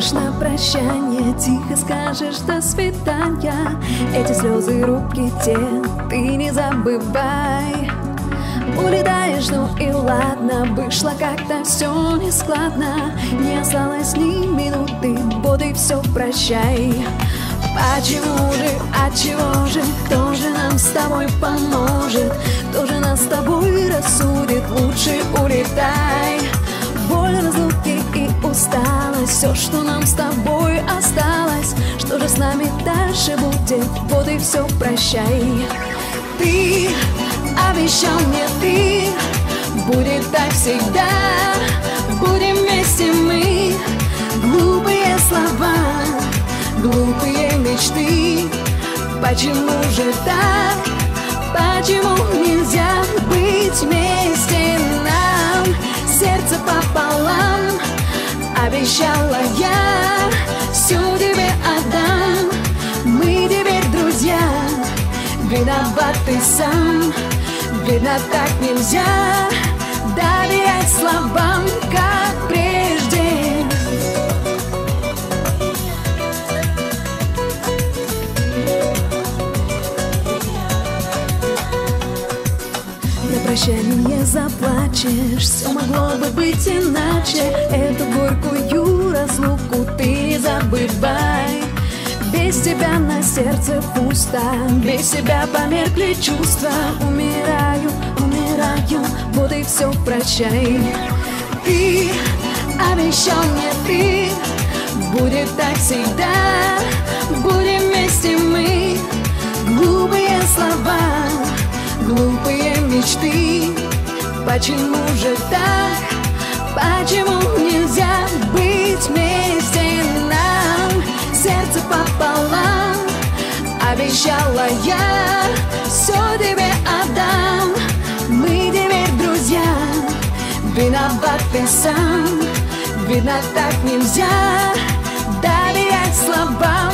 Лишь на прощание тихо скажешь до свидания. Эти слезы, руки те, ты не забывай. Улетаешь, ну и ладно, вышло как-то все нескладно. Не осталось ни минуты, вот и все, прощай. Почему же, отчего же, кто же нам с тобой поможет? Кто же нас с тобой рассудит? Лучше улетай. Боль разлуки и усталость, все, что нам с тобой осталось. Что же с нами дальше будет? Вот и все, прощай. Ты обещал мне, ты будет так всегда. Будем вместе мы. Глупые слова, глупые мечты. Почему же так? Почему нельзя быть вместе нам? Сердце пополам, обещала я, все тебе отдам. Мы теперь друзья, виноват ты сам. Видно, так нельзя доверять словам, как прежде. На прощание заплачешь, все могло бы быть иначе. Эту горькую разлуку ты не забывай. Без тебя на сердце пусто, без тебя померкли чувства. Умираю, умираю, вот и все, прощай. Ты обещал мне, ты будет так всегда. Будем вместе мы. Глупые слова, глупые мечты. Почему же так? Почему нельзя быть вместе нам? Сердце пополам, обещала я, все тебе отдам. Мы теперь друзья, виноват ты сам. Видно, так нельзя доверять словам.